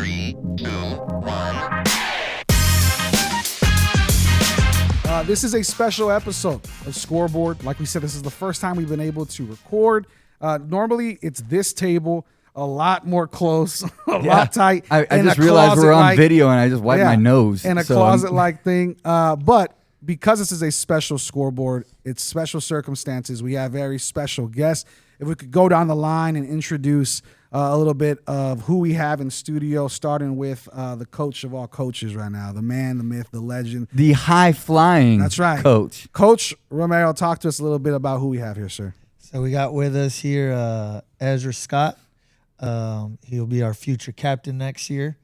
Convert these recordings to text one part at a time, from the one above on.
3, 2, 1. This is a special episode of Scoreboard. Like we said, this is the first time we've been able to record. Normally, it's this table, a lot more close, a lot tight. I just realized we're on video, and I just wiped my nose. In a closet-like thing. But because this is a special Scoreboard, it's special circumstances. We have very special guests. If we could go down the line and introduce a little bit of who we have in studio, starting with the coach of all coaches right now, the man, the myth, the legend. The high-flying That's right. coach. Coach Romero, talk to us a little bit about who we have here, sir. So we got with us here Ezra Scott. He'll be our future captain next year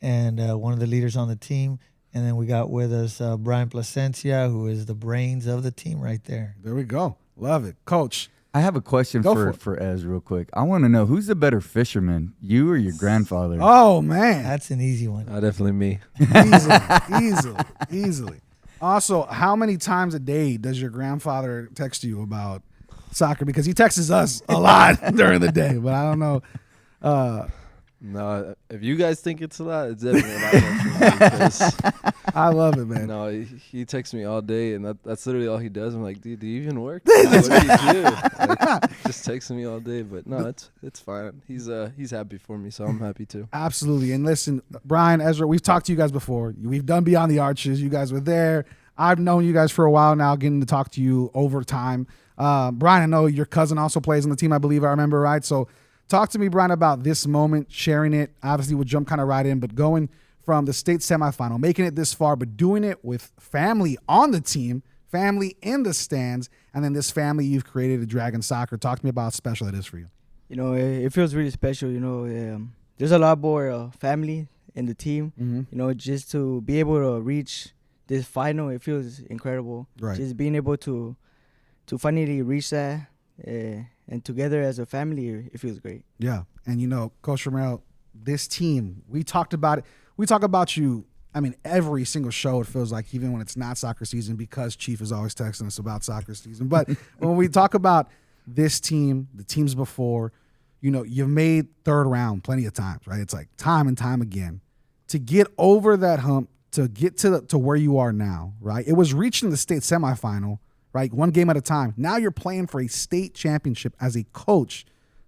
and one of the leaders on the team. And then we got with us Brian Placencia, who is the brains of the team right there. There we go. Love it. Coach. I have a question for Ez real quick. I want to know, who's the better fisherman, you or your grandfather? Oh, man. That's an easy one. Definitely me. Easily. Also, how many times a day does your grandfather text you about soccer? Because he texts us a lot during the day, but I don't know. No, if you guys think it's a lot, it's definitely a lot more for me because I love it, man. no, he texts me all day, and that's literally all he does. I'm like, dude, do you even work? What do you do? Like, just texting me all day, but no, it's fine. He's happy for me, so I'm happy too. Absolutely. And listen, Brian, Ezra, we've talked to you guys before. We've done Beyond the Arches. You guys were there. I've known you guys for a while now, getting to talk to you over time. Brian, I know your cousin also plays on the team, I believe I remember, right? So talk to me, Brian, about this moment, sharing it. Obviously, we'll jump kind of right in, but going from the state semifinal, making it this far, but doing it with family on the team, family in the stands, and then this family you've created at Dragon Soccer. Talk to me about how special it is for you. You know, it feels really special. You know, there's a lot more family in the team. Mm-hmm. You know, just to be able to reach this final, it feels incredible. Right. Just being able to finally reach that. And together as a family, it feels great. Yeah. And, you know, Coach Romero, this team, we talked about it. We talk about you, I mean, every single show, it feels like, even when it's not soccer season, because Chief is always texting us about soccer season. But when we talk about this team, the teams before, you know, you've made third round plenty of times, right? It's like time and time again. To get over that hump, to get to where you are now, right? It was reaching the state semifinal, right? One game at a time. Now you're playing for a state championship as a coach.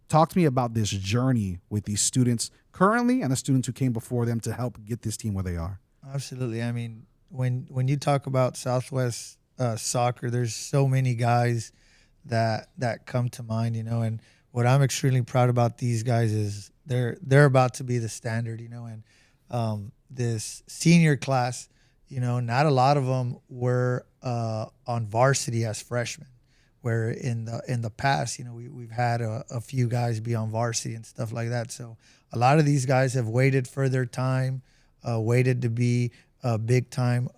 Talk to me about this journey with these students currently and the students who came before them to help get this team where they are. Absolutely. I mean, when you talk about Southwest soccer, there's so many guys that come to mind, you know, and what I'm extremely proud about these guys is they're about to be the standard, you know, and this senior class, you know, not a lot of them were on varsity as freshmen, where in the past, you know, we've had a few guys be on varsity and stuff like that. So a lot of these guys have waited for their time, waited to be big time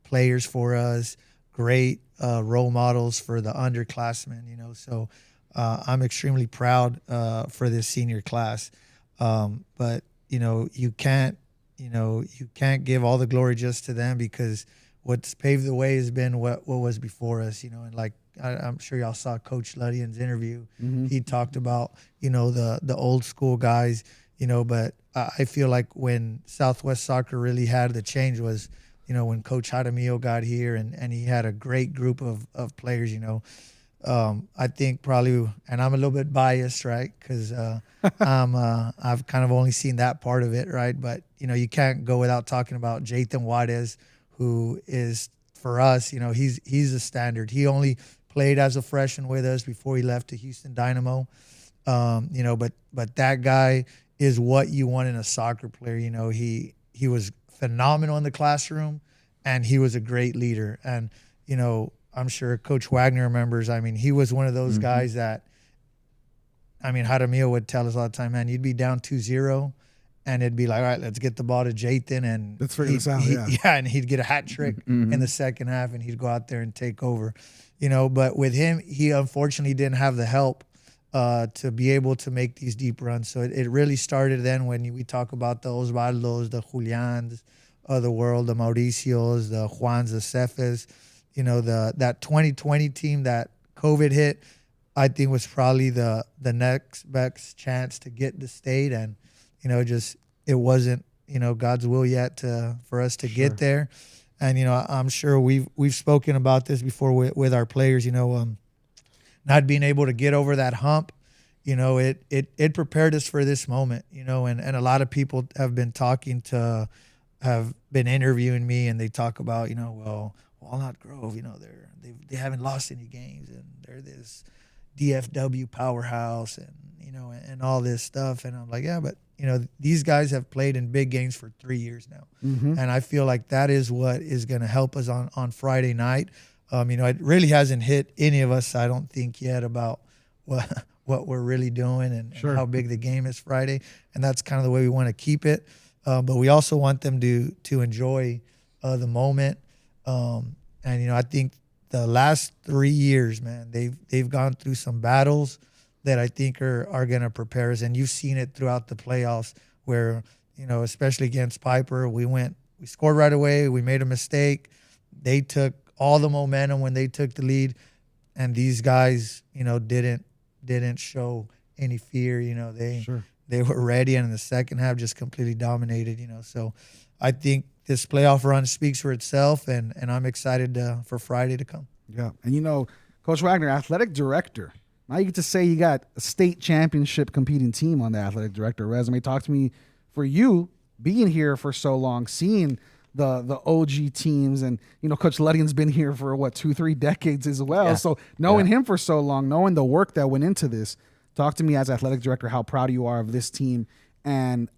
players for us, great role models for the underclassmen, you know. So I'm extremely proud for this senior class. But, you know, you can't give all the glory just to them, because what's paved the way has been what was before us, you know. And like I'm sure y'all saw Coach Ludian's interview. Mm-hmm. He talked about, you know, the old school guys, you know. But I feel like when Southwest soccer really had the change was, you know, when Coach Jaramillo got here and he had a great group of players, you know. I think probably, and I'm a little bit biased, right? Because I've kind of only seen that part of it, right? But, you know, you can't go without talking about Jathan Juarez, who is, for us, you know, he's a standard. He only played as a freshman with us before he left to Houston Dynamo. You know, but that guy is what you want in a soccer player. You know, he was phenomenal in the classroom, and he was a great leader. And, you know, I'm sure Coach Wagner remembers. I mean, he was one of those guys that, I mean, Jaramillo would tell us all the time, man, you'd be down 2-0, and it'd be like, all right, let's get the ball to Jathan, and let's figure this out. Yeah, and he'd get a hat trick in the second half, and he'd go out there and take over, you know. But with him, he unfortunately didn't have the help to be able to make these deep runs. So it really started then when we talk about the Osvaldos, the Julians of the world, the Mauricios, the Juans, the Cefes, you know, that 2020 team that COVID hit, I think was probably the next best chance to get the state. And, you know, just it wasn't, God's will yet for us to get there. And, I'm sure we've spoken about this before with our players, not being able to get over that hump, it prepared us for this moment, and a lot of people have been interviewing me, and they talk about, well, Walnut Grove, they haven't lost any games, and they're this DFW powerhouse, and and all this stuff. And I'm like, yeah, but these guys have played in big games for 3 years now, and I feel like that is what is going to help us on Friday night. It really hasn't hit any of us, I don't think, yet about what we're really doing and how big the game is Friday, and that's kind of the way we want to keep it. But we also want them to enjoy the moment. And I think the last 3 years, man, they've gone through some battles that I think are going to prepare us. And you've seen it throughout the playoffs where, especially against Piper, we scored right away. We made a mistake. They took all the momentum when they took the lead, and these guys, didn't show any fear. They were ready, and in the second half just completely dominated, So I think this playoff run speaks for itself, and I'm excited for Friday to come. Yeah. And, Coach Wagner, athletic director. Now you get to say you got a state championship competing team on the athletic director resume. Talk to me, for you being here for so long, seeing the OG teams, and Coach Ludding's been here for 2-3 decades as well. Yeah. So knowing him for so long, knowing the work that went into this, talk to me as athletic director how proud you are of this team and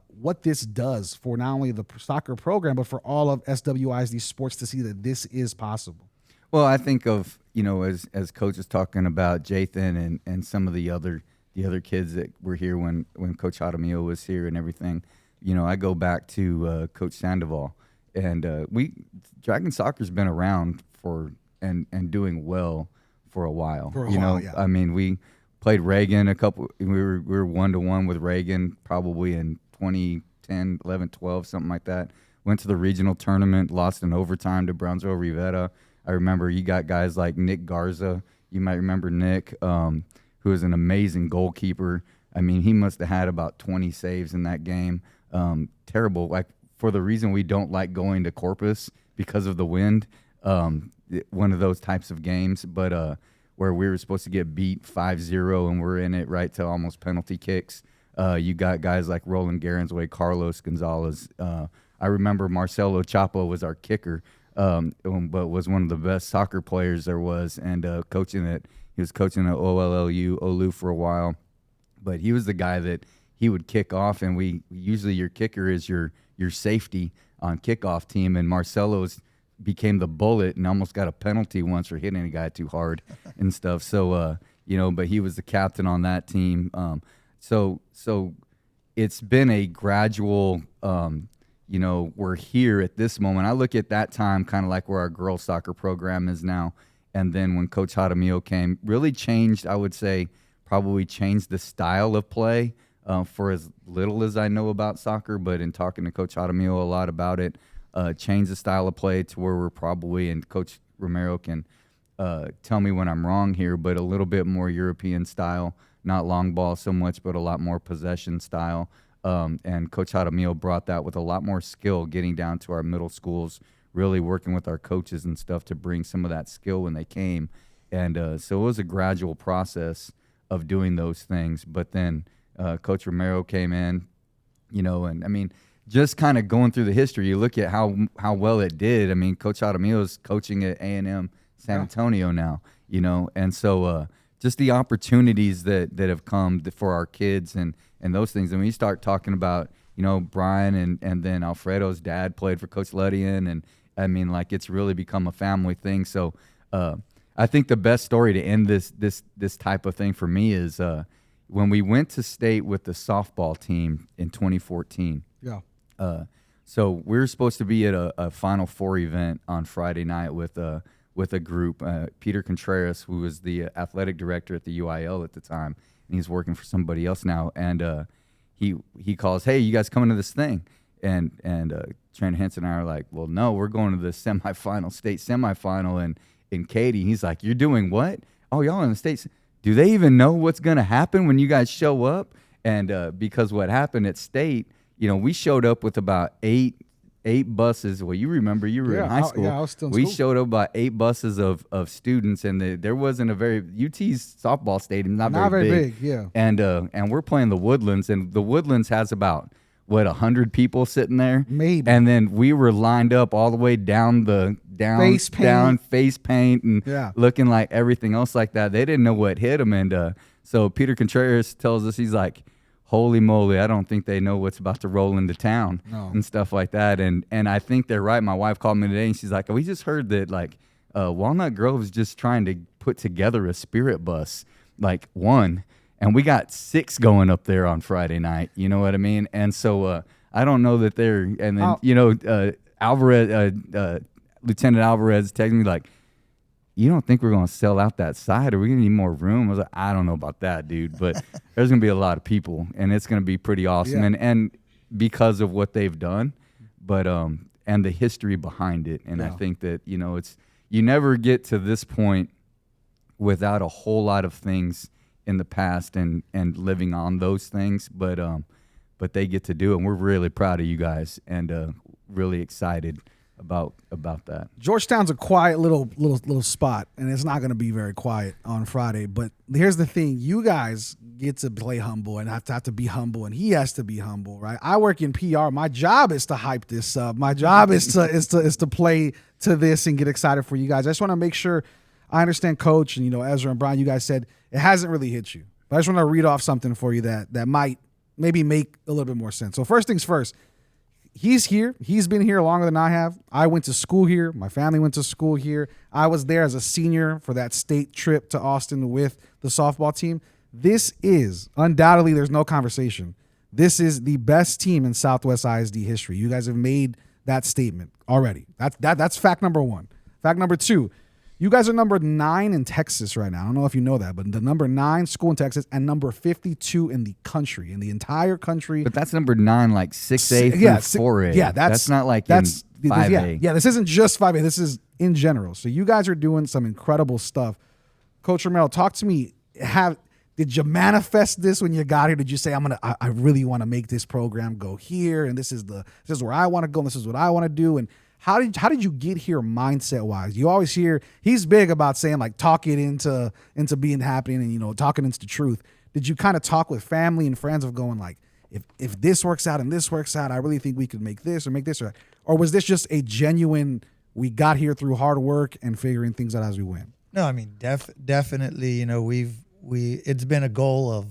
what this does for not only the soccer program but for all of SWISD sports to see that this is possible. Well, I think of, as Coach is talking about Jathan and some of the other kids that were here when Coach Jaramillo was here and everything. I go back to Coach Sandoval, and Dragon Soccer's been around for and doing well for a while. Yeah. I mean, we played Reagan we were 1-1 with Reagan probably in 2010, 11, 12, something like that. Went to the regional tournament, lost in overtime to Brownsville Rivera. I remember you got guys like Nick Garza. You might remember Nick, who is an amazing goalkeeper. I mean, he must have had about 20 saves in that game. Terrible, like for the reason we don't like going to Corpus because of the wind. One of those types of games, but where we were supposed to get beat 5-0 and we're in it right to almost penalty kicks. You got guys like Roland Garensway, Carlos Gonzalez. I remember Marcelo Chapo was our kicker. But was one of the best soccer players there was, and he was coaching at Olu for a while. But he was the guy that he would kick off, and we usually your kicker is your safety on kickoff team, and Marcelo's became the bullet and almost got a penalty once for hitting a guy too hard and stuff. So but he was the captain on that team. So it's been a gradual. We're here at this moment. I look at that time kind of like where our girls soccer program is now. And then when Coach Jaramillo came, really changed, I would say, probably changed the style of play for as little as I know about soccer. But in talking to Coach Jaramillo a lot about it, changed the style of play to where we're probably, and Coach Romero can tell me when I'm wrong here, but a little bit more European style, not long ball so much, but a lot more possession style. And Coach Jaramillo brought that with a lot more skill, getting down to our middle schools, really working with our coaches and stuff to bring some of that skill when they came. And so it was a gradual process of doing those things. But then Coach Romero came in, and I mean, just kind of going through the history, you look at how well it did. I mean, Coach Jaramillo is coaching at A&M San Antonio now, and so just the opportunities that have come for our kids and those things. And when you start talking about, Brian and then Alfredo's dad played for Coach Ludian, and I mean, like, it's really become a family thing. So I think the best story to end this type of thing for me is when we went to state with the softball team in 2014. Yeah. So we were supposed to be at a Final Four event on Friday night with a group. Peter Contreras, who was the athletic director at the UIL at the time, and he's working for somebody else now. And he calls, "Hey, you guys coming to this thing?" And Trent Henson and I are like, "Well, no, we're going to the state semifinal in Katy." He's like, "You're doing what? Oh, y'all in the States? Do they even know what's going to happen when you guys show up?" And because what happened at state, we showed up with about eight buses. Well, you remember you were in high school. I was still in we school. showed up about 8 buses of students, and there wasn't a very UT's softball stadium, not very big. Yeah. And we're playing the Woodlands, and the Woodlands has about 100 people sitting there, Maybe. And then we were lined up all the way down face paint, and Yeah. looking like everything else like that. They didn't know what hit them, and so Peter Contreras tells us, he's like, holy moly, I don't think they know what's about to roll into town and stuff like that. And I think they're right. My wife called me today, and she's like, we just heard that Walnut Grove is just trying to put together a spirit bus, like one, and we got 6 going up there on Friday night. You know what I mean? And so I don't know that they're, and then, Alvarez, Lieutenant Alvarez texted me like, you don't think we're going to sell out that side? Are we going to need more room? I was like, I don't know about that, dude. But there's going to be a lot of people, and it's going to be pretty awesome. Yeah. And because of what they've done, but and the history behind it. And I think that, it's you never get to this point without a whole lot of things in the past and living on those things. But they get to do it, and we're really proud of you guys and really excited about that. Georgetown's a quiet little spot, and it's not going to be very quiet on Friday. But here's the thing: you guys get to play humble and have to be humble, and he has to be humble, right? I work in PR. My job is to hype this up. My job is to play to this and get excited for you guys. I just want to make sure I understand, Coach, and Ezra and Brian. You guys said it hasn't really hit you, but I just want to read off something for you that might maybe make a little bit more sense. So first things first. He's here. He's been here longer than I have. I went to school here. My family went to school here. I was there as a senior for that state trip to Austin with the softball team. This is, undoubtedly, there's no conversation, this is the best team in Southwest ISD history. You guys have made that statement already. That's fact number 1. Fact number 2, you guys are number 9 in Texas right now. I don't know if you know that, but the number 9 school in Texas and number 52 in the country, in the entire country. But that's number 9, like 6A through 4A. Yeah, that's not like that's in 5A. Yeah, this isn't just 5A. This is in general. So you guys are doing some incredible stuff. Coach Romero, talk to me. Did you manifest this when you got here? Did you say, I really want to make this program go here, and this is where I want to go, and this is what I want to do? And how did you get here mindset wise? You always hear he's big about saying like talk it into being happening and talking into the truth. Did you kind of talk with family and friends of going like, if this works out and this works out, I really think we could make this or was this just a genuine, we got here through hard work and figuring things out as we went? No, I mean definitely. It's been a goal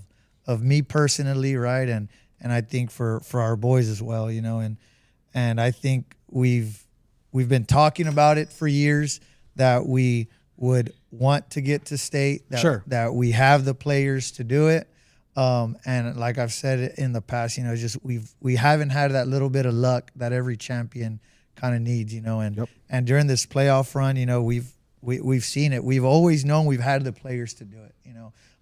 of me personally, right, and I think for our boys as well, and I think we've been talking about it for years that we would want to get to state, that we have the players to do it. And like I've said it in the past, just we haven't had that little bit of luck that every champion kind of needs, and during this playoff run, we've seen it. We've always known we've had the players to do it.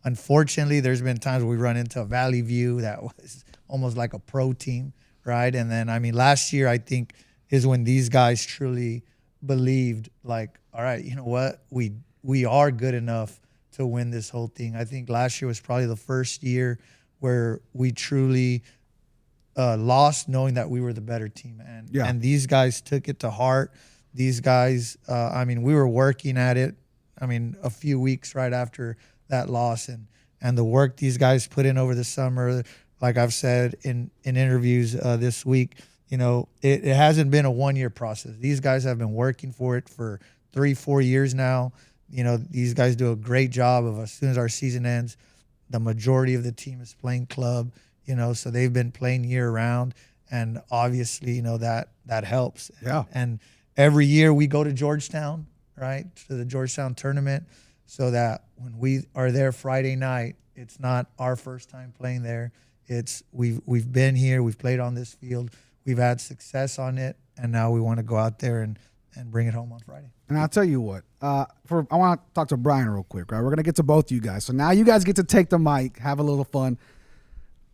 Unfortunately, there's been times we run into Valley View that was almost like a pro team, right? And then last year I think is when these guys truly believed, like, all right, you know what, we are good enough to win this whole thing. I think last year was probably the first year where we truly lost knowing that we were the better team, and these guys took it to heart. These guys, we were working at it. A few weeks right after that loss, and the work these guys put in over the summer, like I've said in interviews this week, it hasn't been a 1-year process. These guys have been working for it for 3-4 years now. These guys do a great job of, as soon as our season ends, the majority of the team is playing club, so they've been playing year round, and obviously, that helps. Yeah. And every year we go to Georgetown, right, to the Georgetown tournament, so that when we are there Friday night, it's not our first time playing there. It's we've been here, we've played on this field, we've had success on it, and now we want to go out there and bring it home on Friday. And I'll tell you what, I want to talk to Brian real quick, right? We're going to get to both you guys. So now you guys get to take the mic, have a little fun.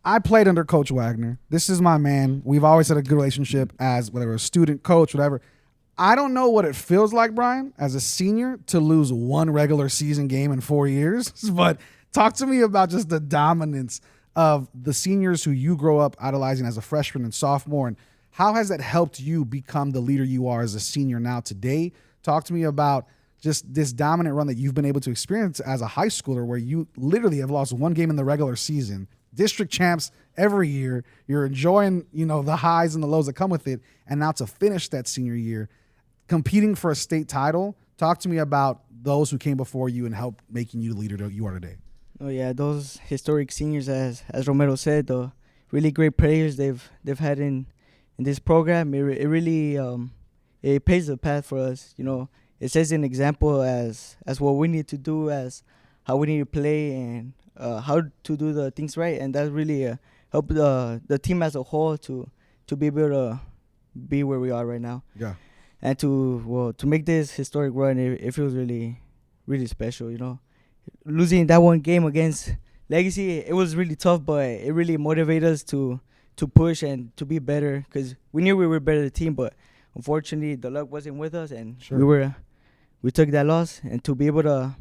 I played under Coach Wagner. This is my man. We've always had a good relationship as whether a student, coach, whatever. I don't know what it feels like, Brian, as a senior to lose one regular season game in 4 years, but talk to me about just the dominance of the seniors who you grow up idolizing as a freshman and sophomore, and how has that helped you become the leader you are as a senior now today? Talk to me about just this dominant run that you've been able to experience as a high schooler, where you literally have lost one game in the regular season, district champs every year. You're enjoying, the highs and the lows that come with it. And now to finish that senior year, competing for a state title. Talk to me about those who came before you and helped making you the leader that you are today. Oh yeah, those historic seniors, as Romero said, the really great players they've had in this program. It really it paves the path for us. It sets an example as what we need to do, as how we need to play, and how to do the things right. And that really helped the team as a whole to be able to be where we are right now. Yeah. And to make this historic run, it feels really, really special. Losing that one game against Legacy, it was really tough, but it really motivated us to push and to be better, because we knew we were a better team, but unfortunately the luck wasn't with us, and we took that loss. And to be able to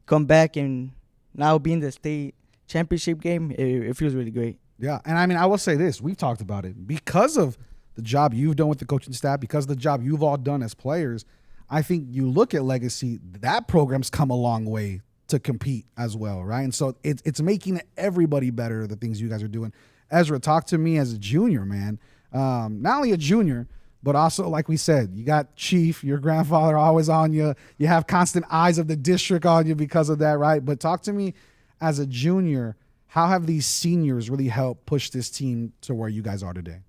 come back and now be in the state championship game, it feels really great. Yeah, and I will say this. We've talked about it. Because of the job you've done with the coaching staff, because of the job you've all done as players, I think you look at Legacy, that program's come a long way to compete as well, right? And so it's making everybody better, the things you guys are doing. Ezra, talk to me as a junior, man. Not only a junior, but also, like we said, you got Chief, your grandfather always on you. You have constant eyes of the district on you because of that, right? But talk to me as a junior, how have these seniors really helped push this team to where you guys are today?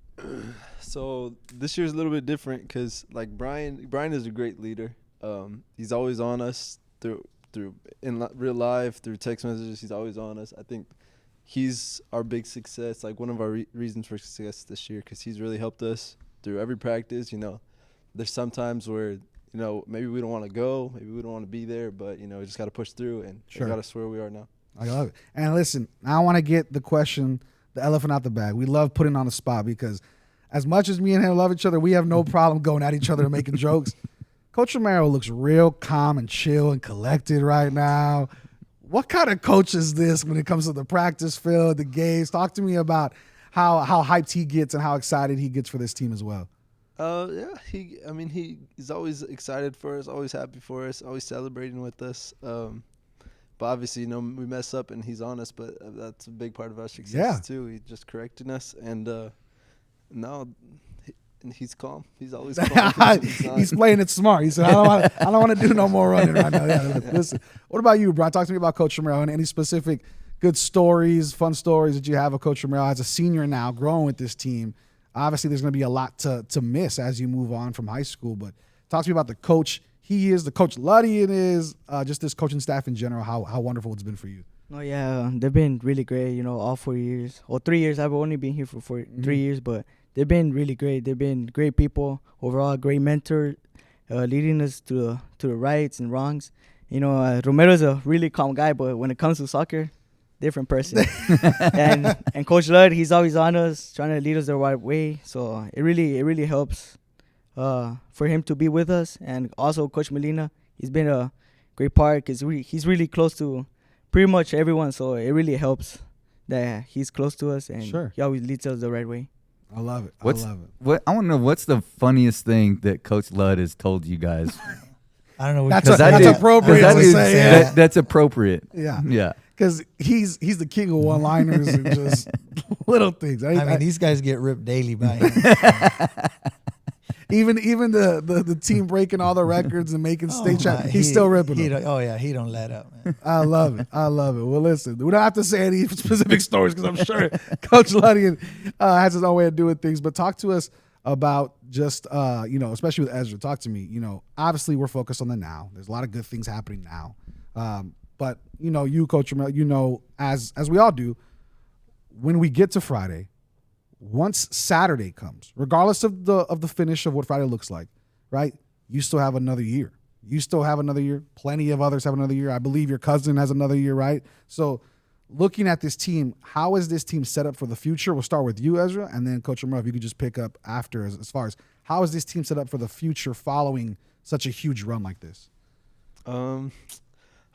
So this year's a little bit different because, like, Brian is a great leader. He's always on us through in real life, through text messages. He's always on us. I think he's our big success, like one of our reasons for success this year, because he's really helped us through every practice. There's sometimes where maybe we don't want to go, maybe we don't want to be there, but we just got to push through, and got us where we are now. I love it. And listen, I want to get the elephant out the bag. We love putting on the spot, because as much as me and him love each other, we have no problem going at each other and making jokes. Coach Romero looks real calm and chill and collected right now. What kind of coach is this when it comes to the practice field, the games? Talk to me about how hyped he gets and how excited he gets for this team as well. Yeah, he's always excited for us, always happy for us, always celebrating with us. But obviously, we mess up and he's on us, but that's a big part of our success too. He's just correcting us, and now he's calm. He's always calm. He's playing it smart. He said, I don't want to do no more running right now. Yeah, listen. What about you, Brian? Talk to me about Coach Romero and any specific good stories, fun stories that you have of Coach Romero as a senior now, growing with this team. Obviously, there's going to be a lot to miss as you move on from high school, but talk to me about the coach he is, the Coach Luddy it is, just this coaching staff in general, how wonderful it's been for you. Oh yeah, they've been really great. All 4 years or 3 years. I've only been here for 3 years, but they've been really great. They've been great people overall, great mentor, leading us to the rights and wrongs. Romero's a really calm guy, but when it comes to soccer, different person. and Coach Ludd, he's always on us, trying to lead us the right way. So it really helps for him to be with us. And also Coach Molina, he's been a great part because he's really close to pretty much everyone. So it really helps that he's close to us, and he always leads us the right way. I love it. I want to know, what's the funniest thing that Coach Ludd has told you guys? I don't know. That's appropriate to say. Yeah. That's appropriate. Yeah. Yeah. Because he's the king of one-liners and just little things. These guys get ripped daily by him. Even the team breaking all the records and making state champ, he's still ripping them. He don't let up, man. I love it. Well, listen, we don't have to say any specific stories because I'm sure Coach Luddy has his own way of doing things. But talk to us about just, especially with Ezra. Talk to me. Obviously we're focused on the now. There's a lot of good things happening now. But you, Coach Romero, as we all do, when we get to Friday, once Saturday comes, regardless of the finish of what Friday looks like, right? You still have another year. Plenty of others have another year. I believe your cousin has another year, right? So looking at this team, how is this team set up for the future? We'll start with you, Ezra, and then Coach Romero, if you could just pick up after as far as how is this team set up for the future following such a huge run like this?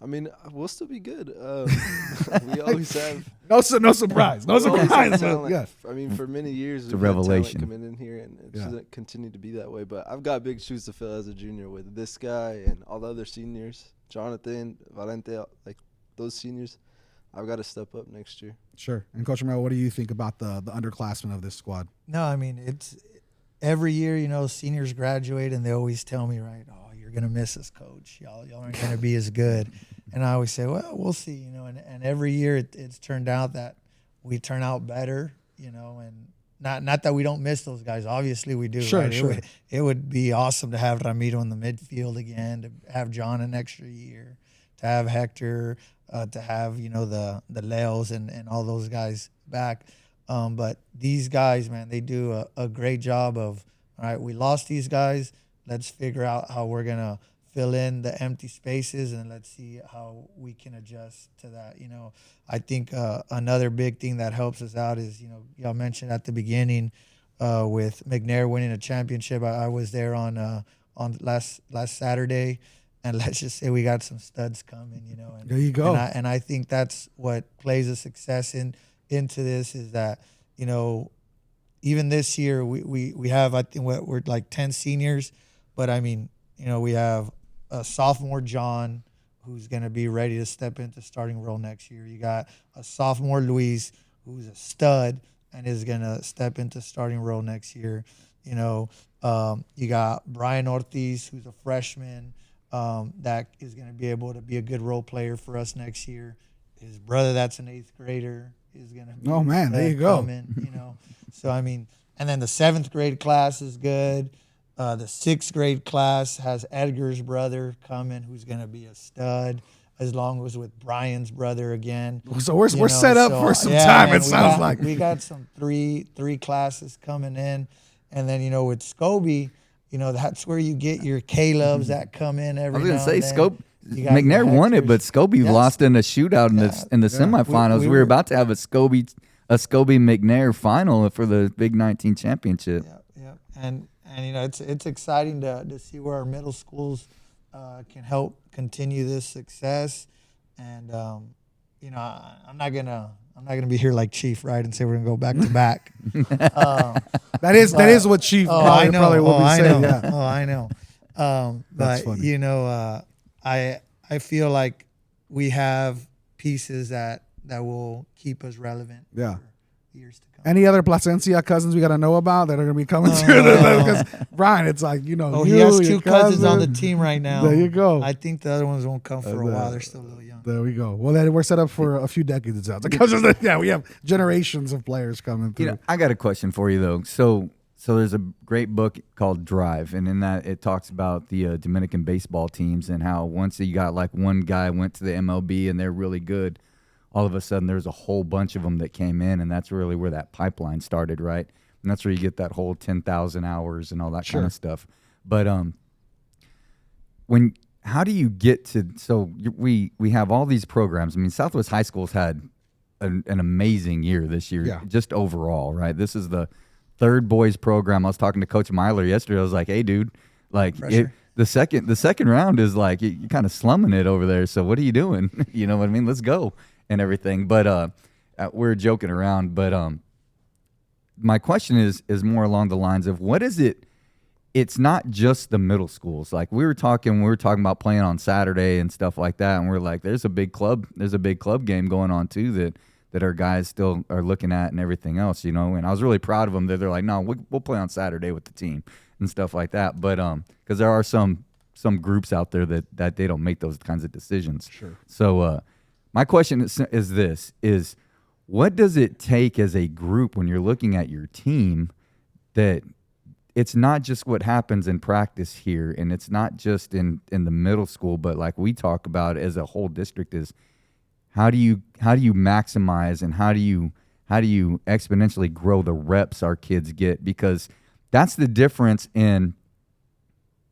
I mean, we'll still be good. We always have. No surprise. No we always have surprise. talent. Yeah. I mean, for many years, It's a we've had talent revelation. coming in here, and it's Yeah. going to continue to be that way. But I've got big shoes to fill as a junior with this guy and all the other seniors, Jonathan, Valente, like those seniors. I've got to step up next year. Sure. And Coach Romero, what do you think about the underclassmen of this squad? No, I mean, it's every year, you know, seniors graduate and they always tell me, right, oh, you're going to miss us, coach. Y'all aren't going to be as good. And I always say, well, we'll see, you know, and every year it's turned out that we turn out better, you know, and not that we don't miss those guys. Obviously we do. Sure, right? sure. It would be awesome to have Ramiro in the midfield again, to have John an extra year, to have Hector, to have, you know, the Leos and all those guys back. But these guys, man, they do a great job of, all right, we lost these guys. Let's figure out how we're going to fill in the empty spaces, and let's see how we can adjust to that. You know, I think another big thing that helps us out is, you know, y'all mentioned at the beginning with McNair winning a championship. I was there on last Saturday, and let's just say we got some studs coming, you know. And, There you go. And I think that's what plays a success into this, is that, you know, even this year we have, I think we're like 10 seniors, but I mean, you know, we have a sophomore John who's going to be ready to step into starting role next year. You got a sophomore Luis who's a stud and is going to step into starting role next year. You know, you got Brian Ortiz, who's a freshman, that is going to be able to be a good role player for us next year. His brother, that's an 8th grader, is going to be Oh, man, there you go. coming, you know. So, I mean, and then the 7th grade class is good. The 6th grade class has Edgar's brother coming, who's going to be a stud, as long as with Brian's brother again. So we're You know, set up for some time, man, it sounds got, like. we got some three classes coming in. And then, you know, with Scobie, you know, that's where you get your Calebs that come in I every was now gonna say and then. Scope. You got McNair the won it, but Hectors. Scobie Yes. lost in a shootout in the semifinals. We We were were- about to have a Scobie McNair final for the Big 19 championship. Yeah. And you know, it's exciting to see where our middle schools can help continue this success. And you know, I'm not gonna be here like Chief, right, and say we're gonna go back to back. That is what Chief I know. probably will be I saying. know. Yeah. Oh, I know. That's But funny. you know, I feel like we have pieces that will keep us relevant. Yeah. For years to come. Any other Placencia cousins we got to know about that are going to be coming through? Because Brian, it's like, you know, Oh, you, he has your 2 cousins on the cousin. team right now. There you go. I think the other ones won't come for a while. They're still a little young. There we go. Well, then we're set up for a few decades, it sounds like. Yeah, we have generations of players coming through. You know, I got a question for you though. So there's a great book called Drive, and in that it talks about the Dominican baseball teams and how once you got like one guy went to the MLB and they're really good, all of a sudden there's a whole bunch of them that came in, and that's really where that pipeline started, right? And that's where you get that whole 10,000 hours and all that kind of stuff. But how do you get to? So we have all these programs. I mean, Southwest High School's had an amazing year this year, just overall, right? This is the 3rd boys program. I was talking to Coach Myler yesterday. I was like, "Hey, dude, like the second round is like you're kind of slumming it over there. So what are you doing? You know what I mean? Let's go and everything." But we're joking around. But my question is more along the lines of what is it? It's not just the middle schools. Like we were talking about playing on Saturday and stuff like that, and we're like, there's a big club game going on too that our guys still are looking at and everything else, you know. And I was really proud of them that they're like, no, we'll play on Saturday with the team and stuff like that. But because there are some groups out there that they don't make those kinds of decisions. Sure. So my question is what does it take as a group when you're looking at your team that it's not just what happens in practice here, and it's not just in the middle school, but like we talk about as a whole district is how do you maximize and how do you exponentially grow the reps our kids get? Because that's the difference in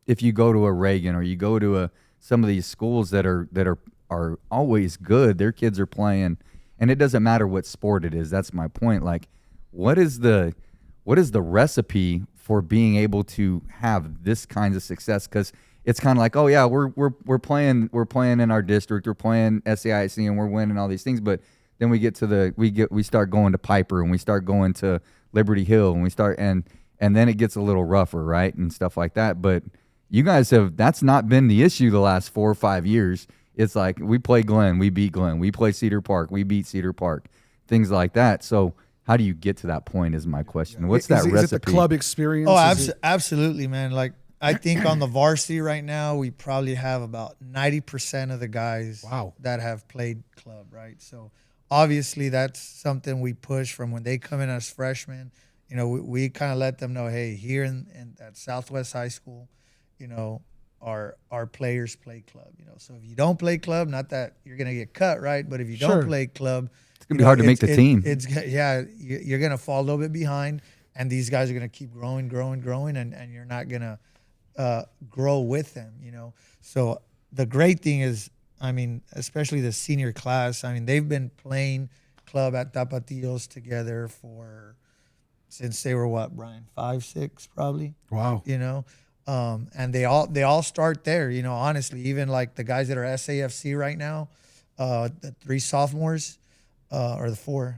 if you go to a Reagan or you go to some of these schools that are always good, their kids are playing, and it doesn't matter what sport it is. That's my point. Like, what is the recipe for being able to have this kind of success? Because it's kind of like, oh yeah, we're playing in our district, we're playing SCIC, and we're winning all these things. But then we get to we start going to Piper, and we start going to Liberty Hill, and we start and then it gets a little rougher, right, and stuff like that. But you guys that's not been the issue the last 4 or 5 years. It's like we play Glen, we beat Glen. We play Cedar Park, we beat Cedar Park. Things like that. So how do you get to that point is my question. What's that recipe? Is it the club experience? Oh, absolutely, man. Like, I think on the varsity right now, we probably have about 90% of the guys that have played club, right? So obviously that's something we push from when they come in as freshmen. You know, we kind of let them know, hey, here at Southwest High School, you know, our players play club, you know. So if you don't play club, not that you're going to get cut, right? But if you don't play club, it's going to be hard to make the team. You're going to fall a little bit behind, and these guys are going to keep growing, and you're not going to grow with them, you know. So the great thing is, I mean, especially the senior class, I mean, they've been playing club at Tapatíos together since they were what, Brian, 5, 6 probably. Wow. You know. And they all start there, you know, honestly. Even like the guys that are SAFC right now, the 3 sophomores, or the 4,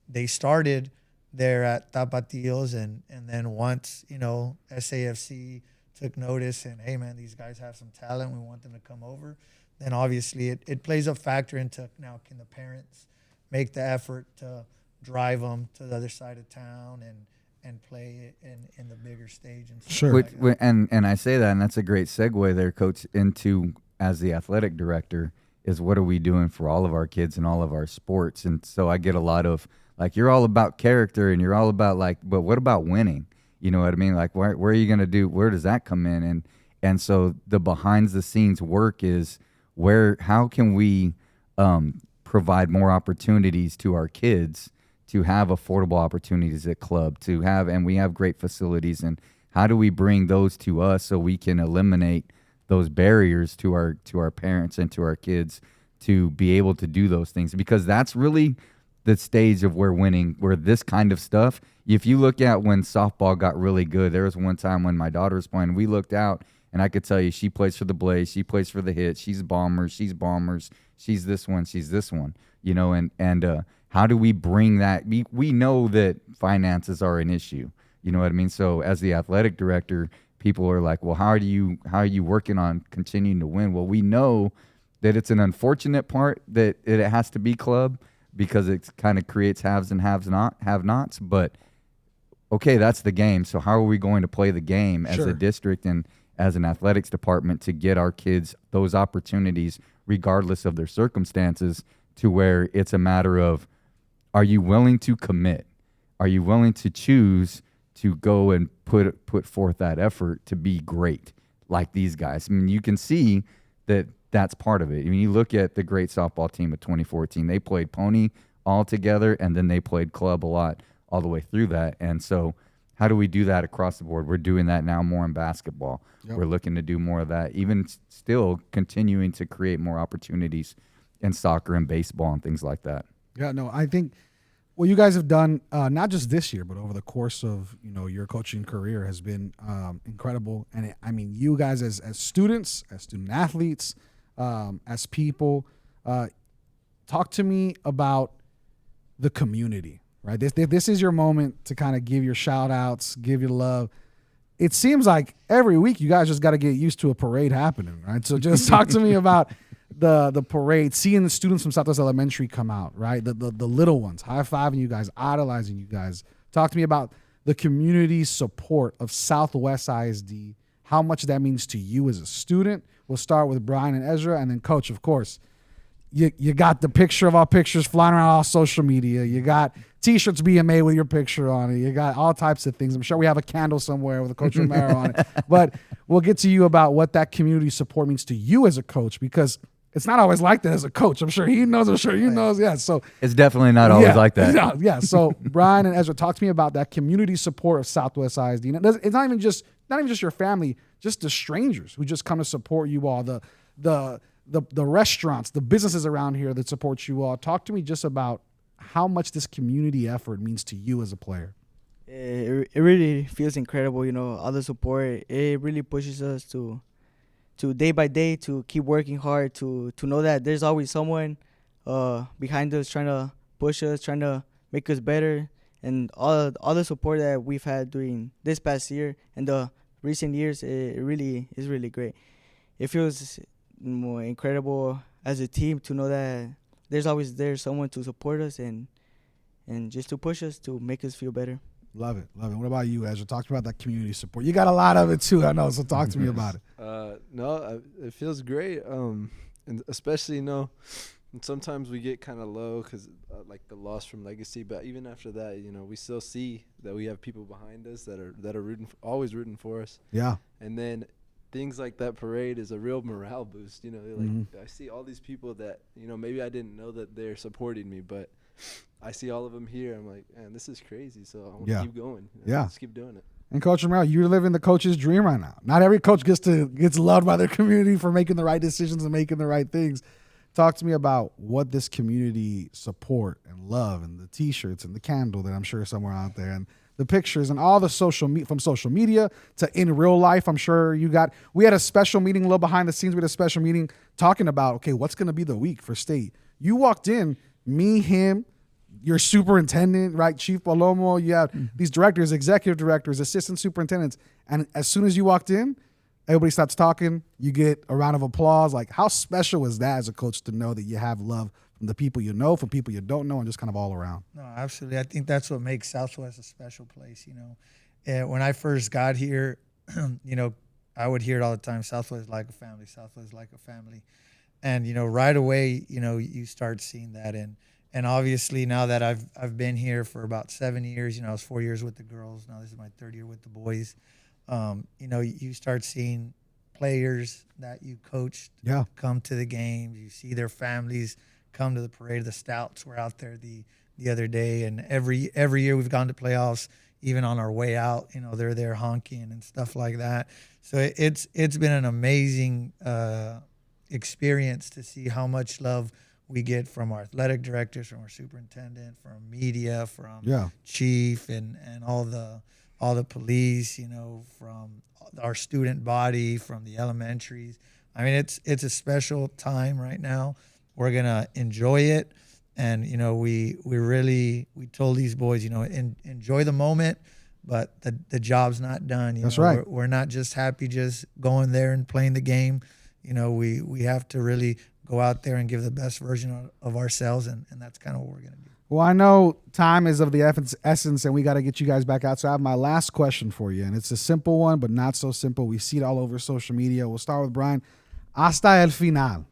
they started there at Tapatíos, and then once, you know, SAFC took notice and, hey man, these guys have some talent, we want them to come over, then obviously it plays a factor into, now can the parents make the effort to drive them to the other side of town and play in the bigger stage and stuff. Sure. And I say that, and that's a great segue there, Coach, into, as the athletic director, is what are we doing for all of our kids and all of our sports? And so I get a lot of, like, you're all about character and you're all about, like, but what about winning? You know what I mean? Like, where are you going to do, where does that come in? And so the behind the scenes work is how can we provide more opportunities to our kids to have affordable opportunities at club, and we have great facilities, and how do we bring those to us so we can eliminate those barriers to our parents and to our kids to be able to do those things? Because that's really the stage of where this kind of stuff, if you look at when softball got really good, there was one time when my daughter was playing, we looked out, and I could tell you, she plays for the Blaze, she plays for the Hits, she's Bombers, she's this one, you know, and how do we bring that? We know that finances are an issue. You know what I mean? So as the athletic director, people are like, well, how are you working on continuing to win? Well, we know that it's an unfortunate part that it has to be club because it kind of creates haves and have-nots. But, okay, that's the game. So how are we going to play the game as a district and as an athletics department to get our kids those opportunities regardless of their circumstances, to where it's a matter of, are you willing to commit? Are you willing to choose to go and put forth that effort to be great like these guys? I mean, you can see that that's part of it. I mean, you look at the great softball team of 2014. They played pony all together, and then they played club a lot all the way through that. And so how do we do that across the board? We're doing that now more in basketball. Yep. We're looking to do more of that, even still continuing to create more opportunities in soccer and baseball and things like that. Yeah, no, I think what you guys have done, not just this year, but over the course of, you know, your coaching career has been incredible. And I mean, you guys as students, as student athletes, as people, talk to me about the community, right? This is your moment to kind of give your shout outs, give your love. It seems like every week you guys just got to get used to a parade happening, right? So just talk to me about the parade, seeing the students from Southwest Elementary come out, right? The little ones, high-fiving you guys, idolizing you guys. Talk to me about the community support of Southwest ISD, how much that means to you as a student. We'll start with Brian and Ezra, and then Coach, of course. You got the picture of our pictures flying around all social media. You got T-shirts being made with your picture on it. You got all types of things. I'm sure we have a candle somewhere with a Coach Romero on it. But we'll get to you about what that community support means to you as a coach, because it's not always like that as a coach. I'm sure he knows. I'm sure you knows. Yeah. So it's definitely not always like that. Yeah. So Brian and Ezra, talk to me about that community support of Southwest ISD. And it's not even just your family, just the strangers who just come to support you all. The restaurants, the businesses around here that support you all. Talk to me just about how much this community effort means to you as a player. It really feels incredible, you know, all the support. It really pushes us to day by day to keep working hard, to know that there's always someone behind us trying to push us, trying to make us better. And all the support that we've had during this past year and the recent years, it really is really great. It feels more incredible as a team to know that there's someone to support us and just to push us to make us feel better. Love it. Love it. What about you, Ezra? Talk about that community support. You got a lot of it too, I know. So talk to me about it. It feels great. And especially, you know, and sometimes we get kind of low because like the loss from Legacy. But even after that, you know, we still see that we have people behind us that are always rooting for us. Yeah. And then things like that parade is a real morale boost. You know, like I see all these people that, you know, maybe I didn't know that they're supporting me, but I see all of them here. I'm like, man, this is crazy. So I want to keep going. You know, just keep doing it. And Coach Romero, you're living the coach's dream right now. Not every coach gets loved by their community for making the right decisions and making the right things. Talk to me about what this community support and love and the T-shirts and the candle that I'm sure is somewhere out there and the pictures and all the from social media to in real life. I'm sure we had a special meeting, a little behind the scenes. We had a special meeting talking about, okay, what's going to be the week for state. You walked in, me, him, your superintendent, right, Chief Palomo, you have these directors, executive directors, assistant superintendents, and as soon as you walked in, everybody stops talking, you get a round of applause. Like, how special is that as a coach to know that you have love from the people you know, from people you don't know, and just kind of all around? No, absolutely. I think that's what makes Southwest a special place, you know. And when I first got here, you know, I would hear it all the time, Southwest is like a family, Southwest is like a family. And, you know, right away, you know, you start seeing that. And obviously now that I've been here for about 7 years, you know, I was 4 years with the girls. Now this is my third year with the boys. You know, you start seeing players that you coached come to the games. You see their families come to the parade. The Stouts were out there the other day. And every year we've gone to playoffs, even on our way out, you know, they're there honking and stuff like that. So it's been an amazing experience to see how much love we get from our athletic directors, from our superintendent, from media, from chief, and all the police, you know, from our student body, from the elementaries. I mean, it's a special time right now. We're gonna enjoy it, and you know, we told these boys, you know, enjoy the moment, but the job's not done. That's right. We're not just happy just going there and playing the game. You know, we have to really go out there and give the best version of ourselves, and that's kind of what we're going to do. Well, I know time is of the essence, and we got to get you guys back out. So I have my last question for you, and it's a simple one, but not so simple. We see it all over social media. We'll start with Brian. Hasta el final.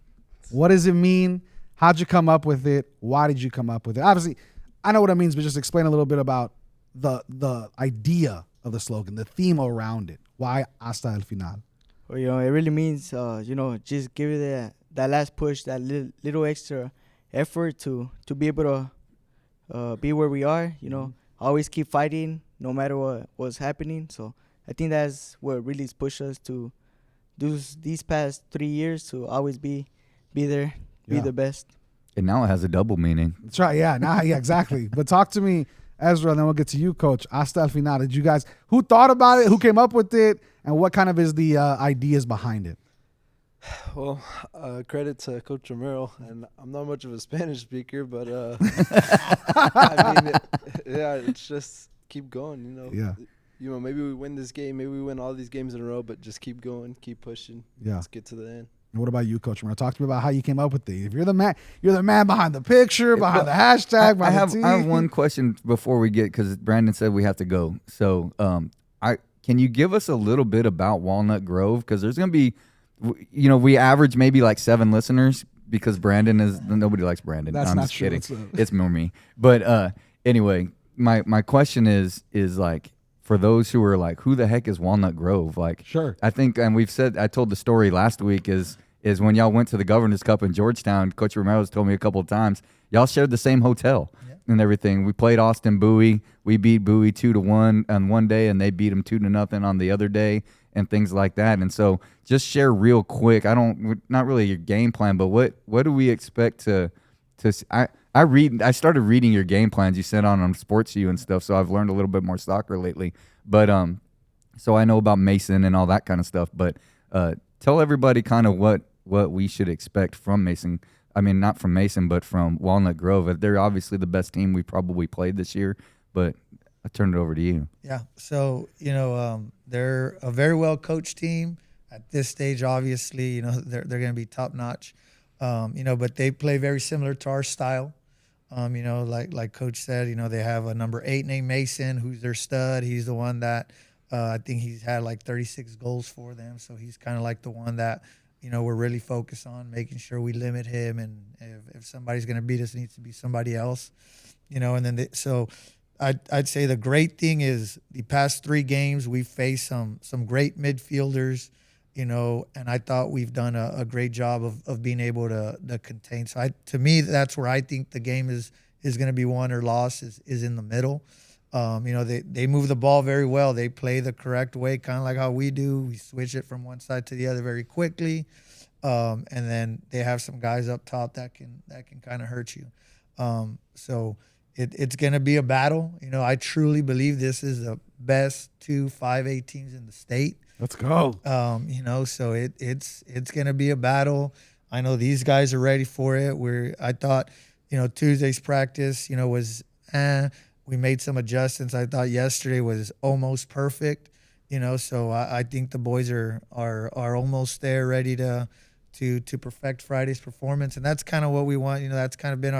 What does it mean? How'd you come up with it? Why did you come up with it? Obviously, I know what it means, but just explain a little bit about the idea of the slogan, the theme around it. Why hasta el final? Well, you know, it really means, you know, just give it that last push, that little extra effort to be able to be where we are, you know, always keep fighting no matter what's happening. So I think that's what really pushed us to do these past 3 years, to always be there, be the best. And now it has a double meaning. That's right. Yeah. Exactly. But talk to me, Ezra, and then we'll get to you, Coach. Hasta el final. Did you guys, who thought about it? Who came up with it? And what kind of is the ideas behind it? Well, credit to Coach Romero, and I'm not much of a Spanish speaker, but I mean, it's just keep going, you know. Yeah. You know, maybe we win this game, maybe we win all these games in a row, but just keep going, keep pushing. Yeah. Let's get to the end. And what about you, Coach Romero? Talk to me about how you came up with it. If you're the man behind the picture, behind the hashtag, I behind the have one question before we get, because Brandon said we have to go. So, can you give us a little bit about Walnut Grove? Because there's going to be, you know, we average maybe like 7 listeners because Brandon is, nobody likes Brandon. That's I'm not just true. kidding. It's more me. But anyway, my question is like, for those who are like, who the heck is Walnut Grove? Like, Sure. I think, and I told the story last week is when y'all went to the Governor's Cup in Georgetown, Coach Romero's told me a couple of times, y'all shared the same hotel and everything. We played Austin Bowie. We beat Bowie 2-1 on one day, and they beat them 2-0 on the other day, and things like that. And so just share real quick. Not really your game plan, but what do we expect to I I started reading your game plans you sent on SportsU and stuff, so I've learned a little bit more soccer lately. But so I know about Mason and all that kind of stuff. But tell everybody kind of what we should expect from Mason. I mean, not from Mason, but from Walnut Grove. They're obviously the best team we probably played this year, but I turn it over to you. Yeah. So, they're a very well coached team at this stage. Obviously, they're going to be top notch. But they play very similar to our style. Like Coach said, they have a number 8 named Mason, who's their stud. He's the one that I think he's had like 36 goals for them. So he's kind of like the one that, we're really focused on making sure we limit him. And if somebody's going to beat us, it needs to be somebody else, and then so I'd say the great thing is the past 3 games we've faced some great midfielders, and I thought we've done a great job of being able to contain. So to me, that's where I think the game is going to be won or lost is in the middle. They move the ball very well. They play the correct way, kind of like how we do. We switch it from one side to the other very quickly, and then they have some guys up top that can kind of hurt you. So it's going to be a battle. I truly believe this is the best 2 5A teams in the state. Let's go. So it's going to be a battle. I know these guys are ready for it. I thought, Tuesday's practice, was we made some adjustments. I thought yesterday was almost perfect, so I think the boys are almost there, ready to perfect Friday's performance. And that's kind of what we want. That's kind of been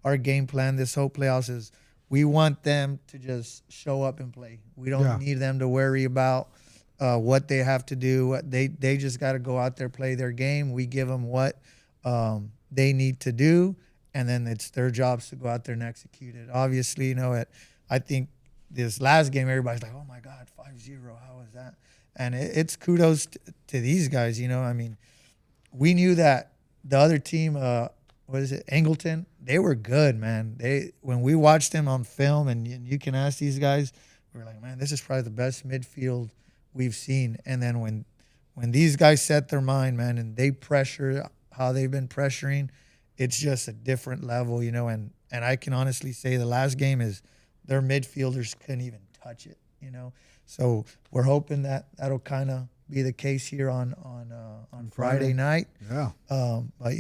our game plan this whole playoffs is we want them to just show up and play. We don't need them to worry about what they have to do. They just got to go out there, play their game. We give them what they need to do, and then it's their jobs to go out there and execute it. Obviously, I think this last game, everybody's like, oh, my God, 5-0, how is that? And it's kudos to these guys, I mean, we knew that the other team, Angleton, they were good, man. When we watched them on film, and you can ask these guys, we were like, man, this is probably the best midfield we've seen. And then when these guys set their mind, man, and they pressure how they've been pressuring, it's just a different level, and I can honestly say the last game is their midfielders couldn't even touch it, So we're hoping that'll kind of be the case here on Friday night. Yeah. But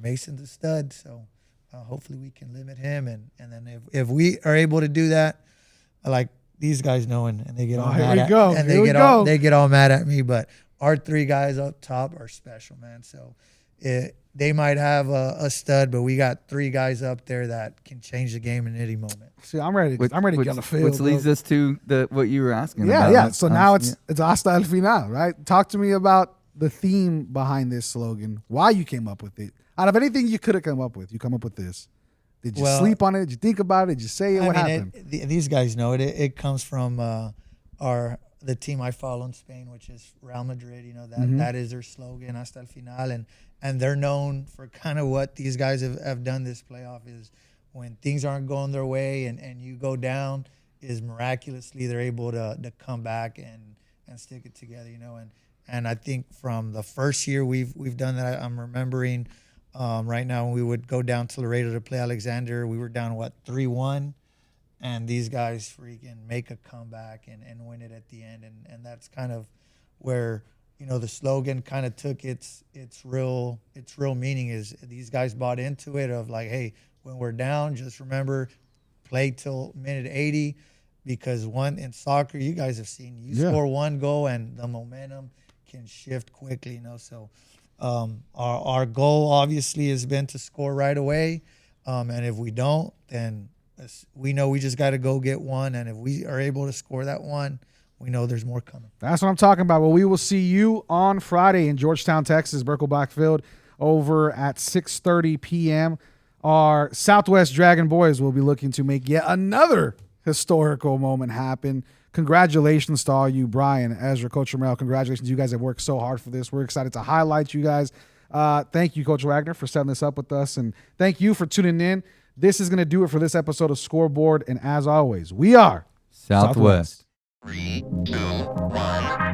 Mason's a stud, so hopefully we can limit him, and then if we are able to do that, like these guys know, and they get all mad at they get all mad at me, but our 3 guys up top are special, man. So they might have a stud, but we got 3 guys up there that can change the game in any moment. See, I'm ready to get on the field. Which leads us to what you were asking yeah, about. Yeah, so now it's hasta el final, right? Talk to me about the theme behind this slogan, why you came up with it. Out of anything you could have come up with, you come up with this. Did you sleep on it? Did you think about it? Did you say it? What happened? These guys know it. It comes from the team I follow in Spain, which is Real Madrid. That is their slogan, hasta el final, and they're known for kind of what these guys have done this playoff is when things aren't going their way and you go down, is miraculously they're able to come back and stick it together, and I think from the first year we've done that. I'm remembering right now when we would go down to Laredo to play Alexander, we were down 3-1, and these guys freaking make a comeback and win it at the end, and that's kind of where the slogan kind of took its real meaning. Is these guys bought into it of like, hey, when we're down, just remember, play till minute 80, because in soccer, you guys have seen, you score 1 goal and the momentum can shift quickly, So our goal obviously has been to score right away, and if we don't, then we know we just got to go get 1, and if we are able to score that 1, we know there's more coming. That's what I'm talking about. Well, we will see you on Friday in Georgetown, Texas, Birkelbach Field, over at 6:30 p.m. Our Southwest Dragon boys will be looking to make yet another historical moment happen. Congratulations to all you, Brian, Ezra, Coach Romero. Congratulations. You guys have worked so hard for this. We're excited to highlight you guys. Thank you, Coach Wagner, for setting this up with us, and thank you for tuning in. This is going to do it for this episode of Scoreboard, and as always, we are Southwest. 3, 2, 1.